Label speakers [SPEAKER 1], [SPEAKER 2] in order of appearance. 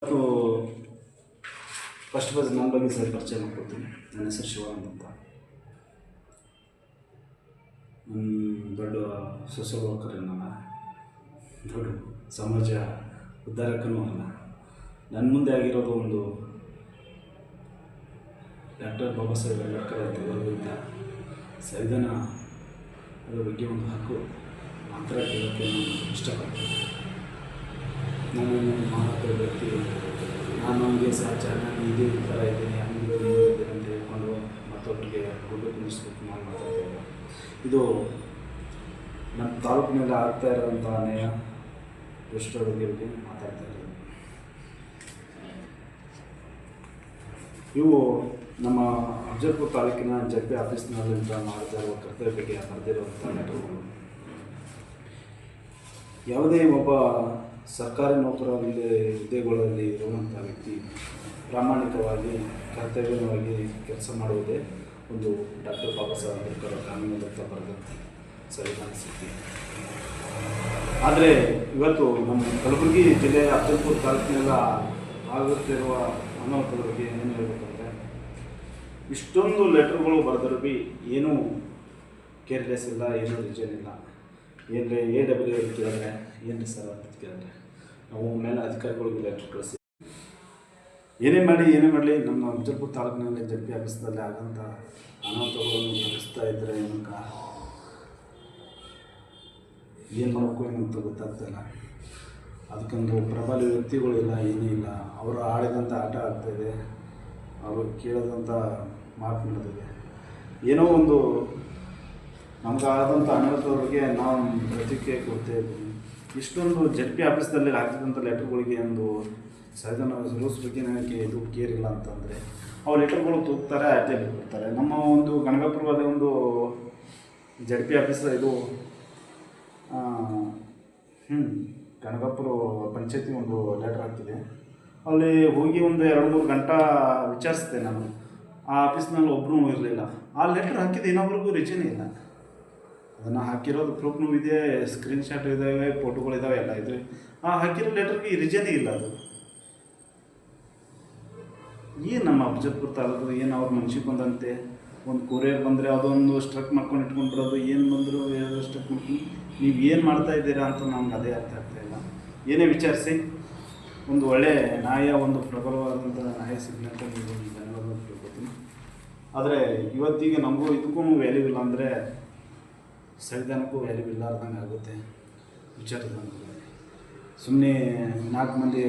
[SPEAKER 1] ಮತ್ತು ಫಸ್ಟ್ ನನ್ನ ಬಗ್ಗೆ ಸರ್ ಪರಿಚಯ ಮಾಡ್ಕೊಳ್ತೀನಿ. ನನ್ನ ಹೆಸರು ಶಿವಾನಂದ್ ಅಂತ. ದೊಡ್ಡ ಸೋಷಿಯಲ್ ವರ್ಕರ್ ಏನಲ್ಲ, ದೊಡ್ಡ ಸಮಾಜ ಉದ್ಧಾರಕನೂ ಅಲ್ಲ. ನನ್ನ ಮುಂದೆ ಆಗಿರೋದು ಒಂದು ಡಾಕ್ಟರ್ ಬಾಬಾ ಸಾಹೇಬ್ ಅಂಬೇಡ್ಕರ್ ಅವರಿಂದ ಸಂವಿಧಾನ ಅದರ ಬಗ್ಗೆ ಒಂದು ಹಕ್ಕು ಮಾತ್ರ ಕೇಳೋಕ್ಕೆ ನಾನು ಇಷ್ಟಪಡ್ತೀನಿ. ನಾನು ಮಾತಾಡೋ ವ್ಯಕ್ತಿ, ನಾನು ನಮಗೆ ಸಹಜ, ನಾನು ಇದೇ ಥರ ಇದ್ದೀನಿ, ಹಂಗೆ ಇದ್ದೀನಿ ಅಂತ ಹೇಳ್ಕೊಂಡು ಮತ್ತೊಬ್ಬರಿಗೆ ಗುಡ್ಡು ಕುಣಿಸ್ಬೇಕು ನಾನು ಮಾತಾಡ್ತಾಯಿದ್ದೆ. ಇದು ನಮ್ಮ ತಾಲೂಕಿನಲ್ಲಿ ಆಗ್ತಾ ಇರೋಂಥ ಅನ್ಯಾಯ ದುಷ್ಟರ ಬಗ್ಗೆ ಮಾತಾಡ್ತಾ ಇರೋದು. ಇವು ನಮ್ಮ ಅಫಜಲ್ಪುರ ತಾಲೂಕಿನ ಜಡ್ಪಿ ಆಫೀಸ್ನಲ್ಲಿಂದ ಮಾಡ್ತಾ ಇರುವ ಕರ್ತವ್ಯ ಬಗ್ಗೆ ಬರೆದಿರುವಂಥ ಲೆಟರ್ಗಳು. ಯಾವುದೇ ಒಬ್ಬ ಸರ್ಕಾರಿ ಹುದ್ದೆಗಳಲ್ಲಿ ಇರುವಂಥ ವ್ಯಕ್ತಿ ಪ್ರಾಮಾಣಿಕವಾಗಿ ಕರ್ತವ್ಯವಾಗಿ ಕೆಲಸ ಮಾಡುವುದೇ ಒಂದು ಡಾಕ್ಟರ್ ಬಾಬಾ ಸಾಹೇಬ್ ಅಂಬೇಡ್ಕರ್ ಕಾನೂನಿನತ್ತ ಬರೆದಂಥ ಸಂವಿಧಾನ ಸ್ಥಿತಿ. ಆದರೆ ಇವತ್ತು ನಮ್ಮ ಕಲಬುರಗಿ ಜಿಲ್ಲೆಯ ಅಫಜಲ್ಪುರ ತಾಲೂಕಿನೆಲ್ಲ ಆಗುತ್ತಿರುವ ಅನಾಹುತದ ಬಗ್ಗೆ ಏನು ಹೇಳಬೇಕಂದ್ರೆ, ಇಷ್ಟೊಂದು ಲೆಟರ್ಗಳು ಬರೆದರೂ ಭೀ ಏನೂ ಕೇರ್ಲೆಸ್ ಇಲ್ಲ, ಏನೂ ರೀಸನ್ ಇಲ್ಲ. ಏನ್ರಿ AW ಕೇಳಿದ್ರೆ ಏನ್ರಿ ಸರ್ ಅಂತ ಕೇಳಿದ್ರೆ ನಾವು ಮೇಲೆ ಅಧಿಕಾರಿಗಳಿಗೆ ಲೆಟ್ರ್ ಕಳಿಸಿ ಏನೇ ಮಾಡಲಿ ನಮ್ಮ ಅಫಜಲ್ಪುರ ತಾಲೂಕಿನಲ್ಲಿ ಜಡ್ಪಿ ಆಫೀಸ್ನಲ್ಲಿ ಆಗೋಂಥ ಅನಾಹುತಗಳನ್ನು ನಡೆಸ್ತಾ ಇದ್ದರೆ ಏನಕ್ಕ ಏನು ಮಾಡಬೇಕು ಏನಂತ ಗೊತ್ತಾಗ್ತಾಯಿಲ್ಲ. ಅದಕ್ಕೊಂದು ಪ್ರಬಲ ವ್ಯಕ್ತಿಗಳಿಲ್ಲ, ಏನೂ ಇಲ್ಲ. ಅವರು ಆಡಿದಂಥ ಆಟ ಆಗ್ತಾಯಿದೆ, ಅವರು ಕೇಳಿದಂಥ ಮಾತು ನಡೆದಿದೆ. ಏನೋ ಒಂದು ನಮಗಾದಂಥ ಅನಾಹುತದ ಬಗ್ಗೆ ನಾವು ಪ್ರತಿಕ್ರಿಯೆ ಕೊಡ್ತಾ ಇದ್ದೀವಿ. ಇಷ್ಟೊಂದು ಜಡ್ಪಿ ಆಫೀಸ್ನಲ್ಲಿ ಹಾಕಿದಂಥ ಲೆಟರ್ಗಳಿಗೆ ಒಂದು ಸಂವಿಧಾನ ರೂಲ್ಸ್ ಬಗ್ಗೆ ನನಗೆ ಇದು ಕೇರ್ ಇಲ್ಲ ಅಂತಂದರೆ ಅವ್ರು ಲೆಟರ್ಗಳು ತೂಗ್ತಾರೆ, ಅರ್ಜಿಯಲ್ಲಿ ಕೊಡ್ತಾರೆ. ನಮ್ಮ ಒಂದು ಗಣಗಾಪುರದಲ್ಲಿ ಒಂದು ಜಡ್ಪಿ ಆಫೀಸ್ ಇದು ಗಣಗಾಪುರ ಪಂಚಾಯತಿ ಒಂದು ಲೆಟರ್ ಹಾಕ್ತಿದೆ. ಅಲ್ಲಿ ಹೋಗಿ ಒಂದು 2-3 ಗಂಟೆ ವಿಚಾರಿಸಿದೆ ನಾನು. ಆ ಆಫೀಸ್ನಲ್ಲಿ ಒಬ್ಬರೂ ಇರಲಿಲ್ಲ. ಆ ಲೆಟ್ರ್ ಹಾಕಿದ್ದು ಇನ್ನೊಬ್ರಿಗೂ ರೀಚನೇ ಇಲ್ಲ. ಅದನ್ನು ಹಾಕಿರೋದು ಪ್ರೂಫ್ನೂ ಇದೆ, ಸ್ಕ್ರೀನ್ಶಾಟ್ ಇದ್ದಾವೆ, ಫೋಟೋಗಳಿದ್ದಾವೆ, ಎಲ್ಲ ಇದೆ. ಆ ಹಾಕಿರೋ ಲೆಟರ್ಗೆ ರೀಸನೇ ಇಲ್ಲ. ಅದು ಏನು ನಮ್ಮ ಅಫಜಲ್ಪುರ ತಾಲೂಕು ಏನು ಅವ್ರ ಮನ್ಸಿಗೆ ಬಂದಂತೆ ಒಂದು ಕೊರಿಯರ್ ಬಂದರೆ ಅದೊಂದು ಸ್ಟ್ರಕ್ ಮಾಡ್ಕೊಂಡು ಇಟ್ಕೊಂಡು ಬಿಡೋದು, ಏನು ಬಂದರೂ ಸ್ಟ್ರಕ್ ಮಾಡ್ಕೊಂಡು ನೀವು ಏನು ಮಾಡ್ತಾ ಇದ್ದೀರಾ ಅಂತ ನಮ್ಗೆ ಅದೇ ಅರ್ಥ ಆಗ್ತಾಯಿಲ್ಲ. ಏನೇ ವಿಚಾರಿಸಿ ಒಂದು ಒಳ್ಳೆಯ ನ್ಯಾಯ, ಒಂದು ಪ್ರಬಲವಾದಂಥ ನ್ಯಾಯ ಸಿಗಲಿ ಅಂತ ನೀವು ಧನ್ಯವಾದ ತಿಳ್ಕೊತೀನಿ. ಆದರೆ ಇವತ್ತಿಗೆ ನಮಗೂ ಇದಕ್ಕೂ ವ್ಯಾಲ್ಯೂ ಇಲ್ಲ ಅಂದರೆ ಸಂವಿಧಾನಕ್ಕೂ ವ್ಯಾಲ್ಯೂ ಇಲ್ಲಾರ್ದಂಗೆ ಆಗುತ್ತೆ ವಿಚಾರದ. ಸುಮ್ಮನೆ 4 ಮಂದಿ